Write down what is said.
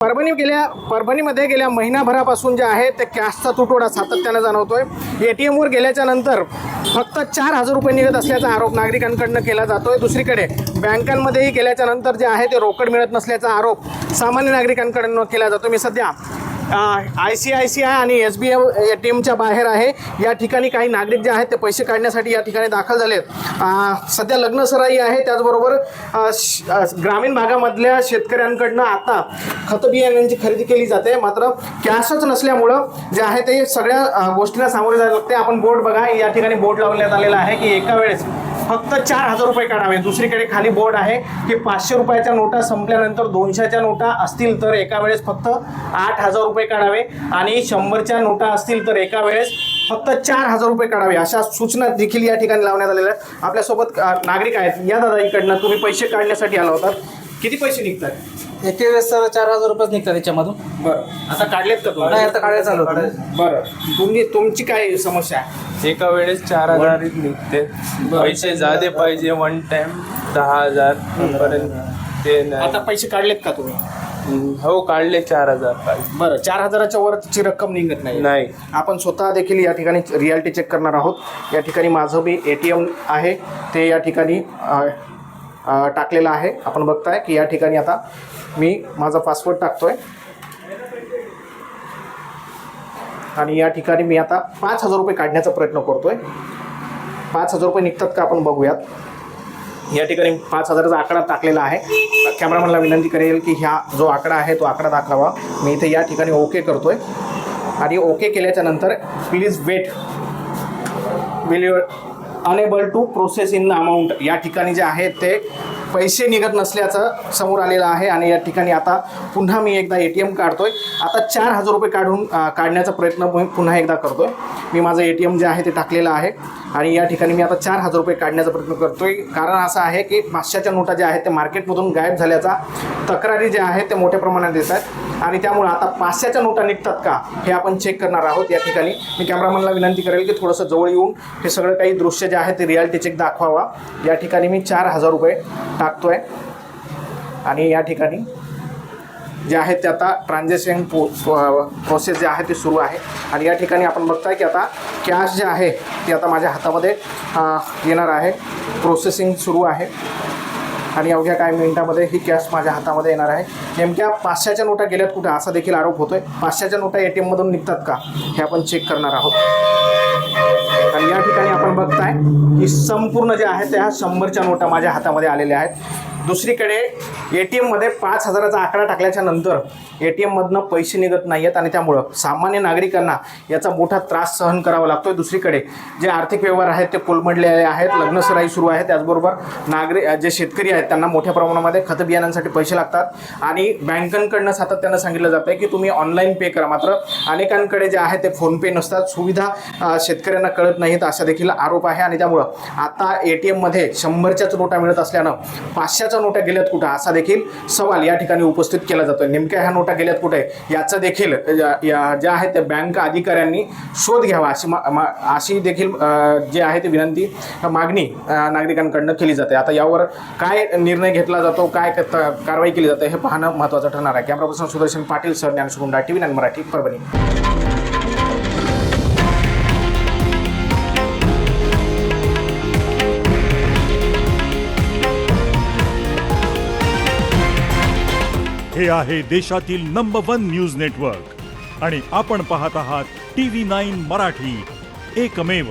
परभणीमध्ये गेल्या महिनाभरापासून जे आहे ते कॅशचा तुटवडा सातत्याने जाणवतोय। ATMवर गेल्याच्या नंतर फक्त 4,000 रुपये निघत असल्याचा आरोप नागरिकांकडून केला जातोय। दुसरीकडे बँकांमध्येही गेल्याच्या नंतर जे आहे ते रोकड मिळत नसल्याचा आरोप सामान्य नागरिकांकडून केला जातो। मी सध्या ICICI आणि SBI ATMच्या बाहेर आहे। या ठिकाणी काही नागरिक जे आहेत ते पैसे काढण्यासाठी या ठिकाणी दाखल झालेत। सध्या लग्न सराई आहे, त्याचबरोबर ग्रामीण भागामधल्या शेतकऱ्यांकडनं आता खत बियाण्यांची खरेदी केली जाते, मात्र कॅशच नसल्यामुळं जे आहे ते सगळ्या गोष्टींना सामोरे जायला लागते। आपण बोर्ड बघा, या ठिकाणी बोर्ड लावण्यात आलेला आहे की एका वेळेस फक्त 4,000 रुपये काढावे। दुसरीकडे खाली बोर्ड आहे की 500 रुपयाच्या नोटा संपल्यानंतर 200च्या नोटा असतील तर एका वेळेस फक्त 8,000 रुपये काढावे आणि 100च्या नोटा असतील तर एका वेळेस फक्त 4,000 रुपये काढावे, अशा सूचना देखील या ठिकाणी लावण्यात आलेल्या आहेत। आपल्यासोबत नागरिक आहेत। या दादा, इकडनं तुम्ही पैसे काढण्यासाठी आला होता, किती पैसे निघतात? एके वेळेस सर 4,000 रुपयेच निघतात त्याच्यामधून। बरं, आता काढलेत का तुम्ही? नाही, आता काढायला चालू होतं। बरं, तुमची काय समस्या आहे? एका वेळेस 4,000 निघते। पैसे ज्यादा पाहिजे, वन टाइम 10,000 पर्यंत ते नाही। आता पैसे काढलेत का तुम्ही? हो, काढले 4,000 पाहिजे। बरं, 4,000च्या वरची रक्कम निघत नाही। आपण स्वतः देखील या ठिकाणी रियालिटी चेक करणार आहोत। या ठिकाणी माझं बी ATM आहे ते या ठिकाणी टाकलेलं आहे। आपण बघताय की या ठिकाणी आता मी माझा पासवर्ड टाकतोय आणि या ठिकाणी मी आता 5,000 रुपये काढण्याचा प्रयत्न करतोय। 5,000 रुपये निघतात का आपण बघूयात। या ठिकाणी 5,000चा आकडा टाकलेला आहे। कॅमेरामॅनला विनंती करेल की ह्या जो आकडा आहे तो आकडा दाखवा। मी इथे या ठिकाणी ओके करतोय आणि ओके केल्याच्या नंतर please wait, will you enable to process in the amount, या ठिकाणी जे आहे ते पैसे निघत नसल्याचं समोर आलेलं आहे। आणि या ठिकाणी आता पुन्हा मी एकदा ATM काढतोय। आता 4,000 रुपये काढण्याचा प्रयत्न पुन्हा एकदा करतोय। मी माझं ATM जे आहे ते टाकलेलं आहे आणि या ठिकाणी मी आता 4,000 रुपये काढण्याचा प्रयत्न करतोय। कारण असं आहे की 500च्या नोटा ज्या आहेत ते मार्केटमधून गायब झाल्याचा तक्रारी ज्या आहेत ते मोठ्या प्रमाणात येत आहेत आणि त्यामुळे आता 500च्या नोटा निघतात का हे आपण चेक करणार आहोत। या ठिकाणी मी कॅमेरामॅनला विनंती करेल की थोडंसं जवळ येऊन हे सगळं काही दृश्य जे आहे ते रियालिटी चेक दाखवावा। या ठिकाणी मी 4,000 रुपये टाकतोय आणि या ठिकाणी जे आहे ते आता ट्रान्झॅक्शन प्रोसेस जे आहे ते सुरू आहे। आणि या ठिकाणी आपण बघताय की आता कॅश जे आहे ते आता माझ्या हातामध्ये येणार आहे। प्रोसेसिंग सुरू आहे आणि अवघ्या काही मिनिटामध्ये ही कॅश माझ्या हातामध्ये येणार आहे। नेमक्या 500च्या नोटा गेल्यात कुठे असा देखील आरोप होतोय। 500च्या नोटा ATMमधून निघतात का हे आपण चेक करणार आहोत। आणि या ठिकाणी आपण बघताय की संपूर्ण जे आहे त्या 100च्या नोटा माझ्या हातामध्ये आलेल्या आहेत। दुसरीकडे ATMमध्ये 5,000चा आकडा टाकल्याच्या नंतर ATMमधनं पैसे निघत नाही आहेत आणि त्यामुळं सामान्य नागरिकांना याचा मोठा त्रास सहन करावा लागतोय। दुसरीकडे जे आर्थिक व्यवहार आहेत ते कोलमडलेले आहेत, लग्नसराई सुरू आहे, त्याचबरोबर जे शेतकरी आहेत त्यांना मोठ्या प्रमाणामध्ये खत बियाण्यांसाठी पैसे लागतात आणि बँकांकडनं सातत्यानं सांगितलं जातं की तुम्ही ऑनलाईन पे करा, मात्र अनेकांकडे जे आहे ते फोनपे नसतात, सुविधा शेतकऱ्यांना कळत नाहीत, असा देखील आरोप आहे। आणि त्यामुळं आता ATMमध्ये 100च्याच नोटा मिळत असल्यानं 500च्या नोटा गेल्यात कुठं असा देखील सवाल या ठिकाणी उपस्थित केला जातोय। नेमक्या ह्या नोटा गेल्यात कुठे याचा देखील ज्या आहेत त्या बँक अधिकाऱ्यांनी शोध घ्यावा अशी देखील जे आहे ते विनंती मागणी नागरिकांकडनं केली जाते। आता यावर काय निर्णय घेतला जातो, काय कारवाई केली जाते हे पाहणं महत्त्वाचं ठरणार आहे। Camera person Sudarshan Patil sir, Dnyaneshwar गुंडा, TV9 मराठी, परभणी। हे आहे देशातील नंबर 1 न्यूज नेटवर्क आणि आपण पाहत आहात TV9 मराठी, एकमेव।